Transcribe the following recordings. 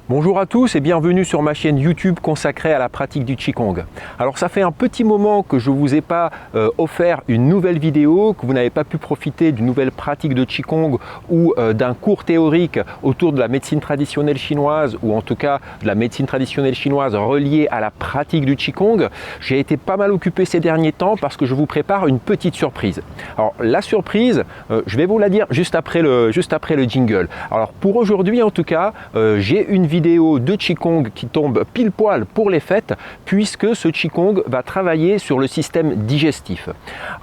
Bonjour à tous et bienvenue sur ma chaîne YouTube consacrée à la pratique du Qigong. Alors ça fait un petit moment que je ne vous ai pas offert une nouvelle vidéo, que vous n'avez pas pu profiter d'une nouvelle pratique de Qigong ou d'un cours théorique autour de la médecine traditionnelle chinoise ou en tout cas de la médecine traditionnelle chinoise reliée à la pratique du Qigong. J'ai été pas mal occupé ces derniers temps parce que je vous prépare une petite surprise. Alors la surprise, je vais vous la dire juste après le jingle. Alors pour aujourd'hui en tout cas, j'ai une vidéo de Qigong qui tombe pile poil pour les fêtes puisque ce Qigong va travailler sur le système digestif.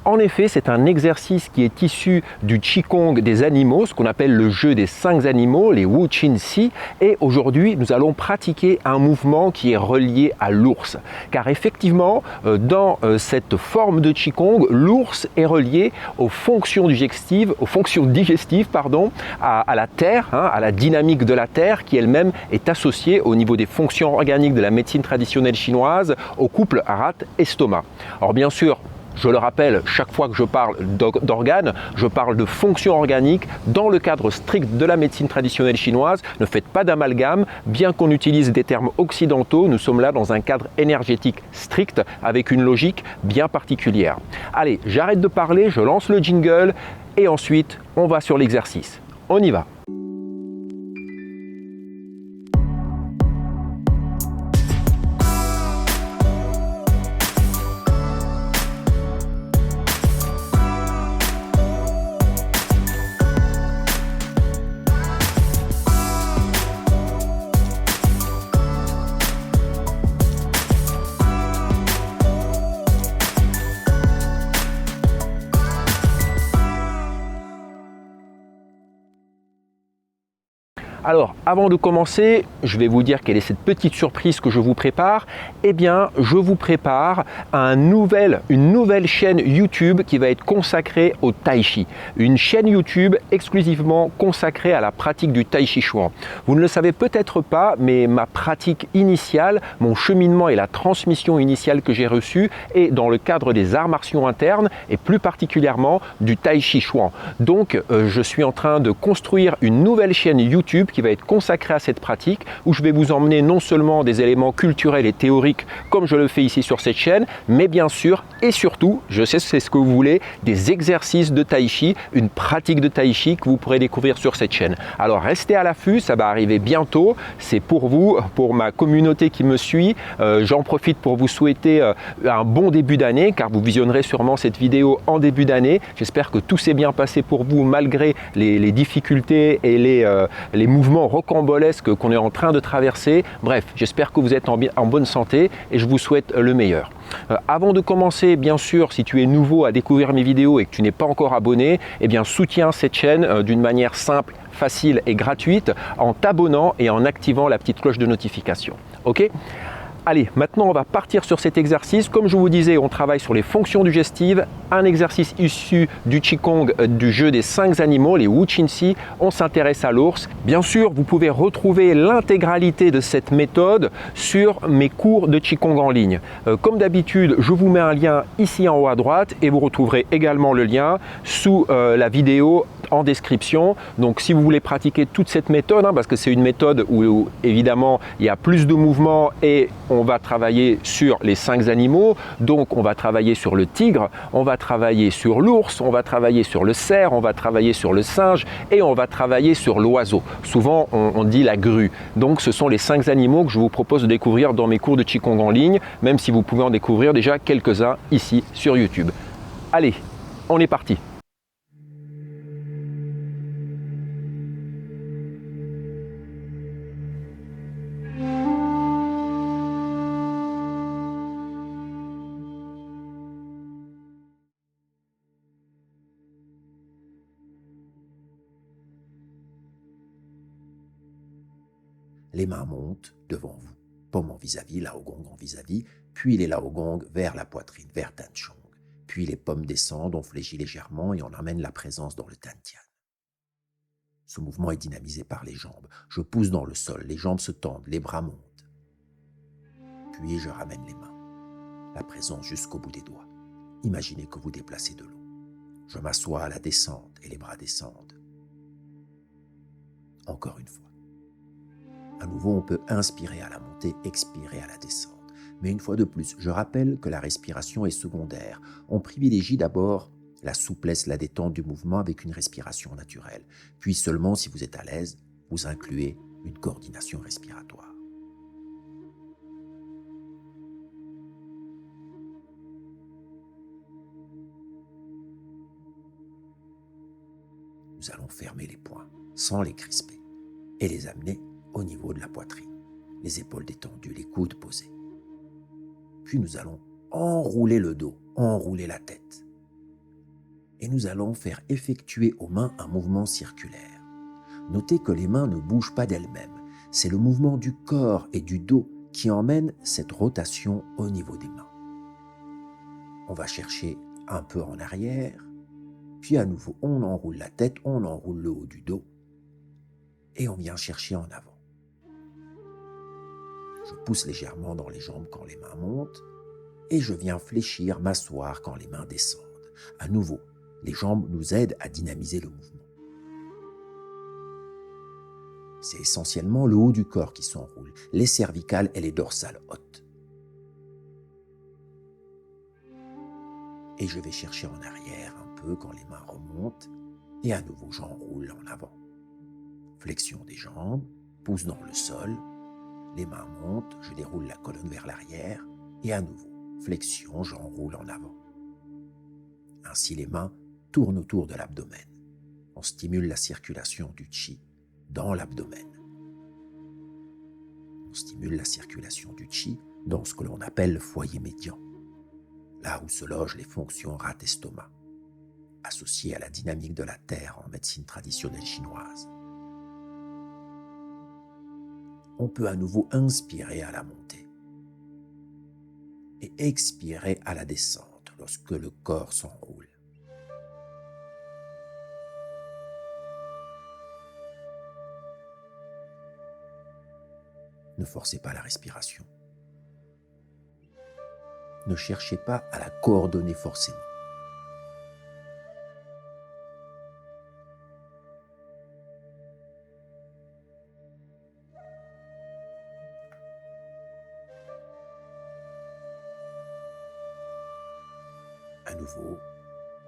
En effet, c'est un exercice qui est issu du Qigong des animaux, ce qu'on appelle le jeu des 5 animaux, les Wu Qin Si, et aujourd'hui nous allons pratiquer un mouvement qui est relié à l'ours. Car effectivement, dans cette forme de Qigong, l'ours est relié aux fonctions digestives, à la terre, à la dynamique de la terre qui elle-même est associée au niveau des fonctions organiques de la médecine traditionnelle chinoise au couple rate-estomac. Alors bien sûr, je le rappelle, chaque fois que je parle d'organes, je parle de fonctions organiques dans le cadre strict de la médecine traditionnelle chinoise. Ne faites pas d'amalgame, bien qu'on utilise des termes occidentaux, nous sommes là dans un cadre énergétique strict avec une logique bien particulière. Allez, j'arrête de parler, je lance le jingle et ensuite on va sur l'exercice. On y va. Alors, avant de commencer, je vais vous dire quelle est cette petite surprise que je vous prépare. Eh bien, je vous prépare une nouvelle chaîne YouTube qui va être consacrée au Tai Chi. Une chaîne YouTube exclusivement consacrée à la pratique du Tai Chi Chuan. Vous ne le savez peut-être pas, mais ma pratique initiale, mon cheminement et la transmission initiale que j'ai reçue est dans le cadre des arts martiaux internes et plus particulièrement du Tai Chi Chuan. Donc, je suis en train de construire une nouvelle chaîne YouTube qui va être consacré à cette pratique où je vais vous emmener non seulement des éléments culturels et théoriques comme je le fais ici sur cette chaîne, mais bien sûr et surtout, je sais c'est ce que vous voulez, des exercices de Tai Chi, une pratique de Tai Chi que vous pourrez découvrir sur cette chaîne. Alors restez à l'affût, ça va arriver bientôt, c'est pour vous, pour ma communauté qui me suit. J'en profite pour vous souhaiter un bon début d'année car vous visionnerez sûrement cette vidéo en début d'année. J'espère que tout s'est bien passé pour vous malgré les difficultés et les mouvements rocambolesques qu'on est en train de traverser. Bref, j'espère que vous êtes en bonne santé et je vous souhaite le meilleur. Avant de commencer, bien sûr, si tu es nouveau à découvrir mes vidéos et que tu n'es pas encore abonné, eh bien soutiens cette chaîne d'une manière simple, facile et gratuite en t'abonnant et en activant la petite cloche de notification. Ok ? Allez, maintenant on va partir sur cet exercice. Comme je vous disais, on travaille sur les fonctions digestives, un exercice issu du Qigong du jeu des 5 animaux, les Wu Qin Si. On s'intéresse à l'ours. Bien sûr, vous pouvez retrouver l'intégralité de cette méthode sur mes cours de Qigong en ligne. Comme d'habitude, je vous mets un lien ici en haut à droite et vous retrouverez également le lien sous la vidéo en description. Donc si vous voulez pratiquer toute cette méthode, parce que c'est une méthode où évidemment il y a plus de mouvements et on va travailler sur les 5 animaux, donc on va travailler sur le tigre, on va travailler sur l'ours, on va travailler sur le cerf, on va travailler sur le singe et on va travailler sur l'oiseau. Souvent on dit la grue. Donc ce sont les 5 animaux que je vous propose de découvrir dans mes cours de Qigong en ligne, même si vous pouvez en découvrir déjà quelques-uns ici sur YouTube. Allez, on est parti. Les mains montent devant vous, paume en vis-à-vis, Laogong en vis-à-vis, puis les Laogong vers la poitrine, vers Tanchong. Puis les paumes descendent, on fléchit légèrement et on amène la présence dans le Dantian. Ce mouvement est dynamisé par les jambes. Je pousse dans le sol, les jambes se tendent, les bras montent. Puis je ramène les mains, la présence jusqu'au bout des doigts. Imaginez que vous déplacez de l'eau. Je m'assois à la descente et les bras descendent. Encore une fois. À nouveau, on peut inspirer à la montée, expirer à la descente. Mais une fois de plus, je rappelle que la respiration est secondaire. On privilégie d'abord la souplesse, la détente du mouvement avec une respiration naturelle. Puis seulement, si vous êtes à l'aise, vous incluez une coordination respiratoire. Nous allons fermer les poings sans les crisper et les amener au niveau de la poitrine. Les épaules détendues, les coudes posés. Puis nous allons enrouler le dos, enrouler la tête. Et nous allons faire effectuer aux mains un mouvement circulaire. Notez que les mains ne bougent pas d'elles-mêmes. C'est le mouvement du corps et du dos qui emmène cette rotation au niveau des mains. On va chercher un peu en arrière, puis à nouveau on enroule la tête, on enroule le haut du dos et on vient chercher en avant. Je pousse légèrement dans les jambes quand les mains montent et je viens fléchir, m'asseoir quand les mains descendent. À nouveau, les jambes nous aident à dynamiser le mouvement. C'est essentiellement le haut du corps qui s'enroule, les cervicales et les dorsales hautes. Et je vais chercher en arrière un peu quand les mains remontent et à nouveau j'enroule en avant. Flexion des jambes, pouce dans le sol, les mains montent, je déroule la colonne vers l'arrière et à nouveau, flexion, j'enroule en avant. Ainsi les mains tournent autour de l'abdomen. On stimule la circulation du chi dans l'abdomen. On stimule la circulation du chi dans ce que l'on appelle le foyer médian, là où se logent les fonctions rate-estomac, associées à la dynamique de la terre en médecine traditionnelle chinoise. On peut à nouveau inspirer à la montée et expirer à la descente lorsque le corps s'enroule. Ne forcez pas la respiration. Ne cherchez pas à la coordonner forcément. À nouveau,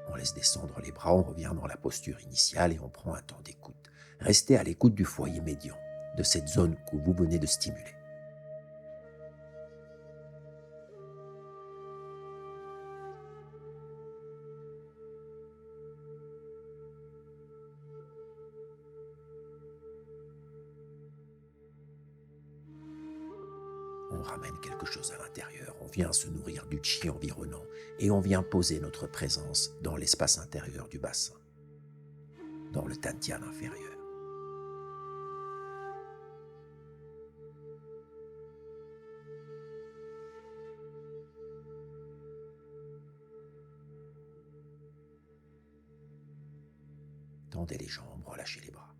on laisse descendre les bras, on revient dans la posture initiale et on prend un temps d'écoute. Restez à l'écoute du foyer médian, de cette zone que vous venez de stimuler. On ramène quelque chose à l'intérieur, on vient se nourrir du chi environnant et on vient poser notre présence dans l'espace intérieur du bassin, dans le dantian inférieur. Tendez les jambes, relâchez les bras.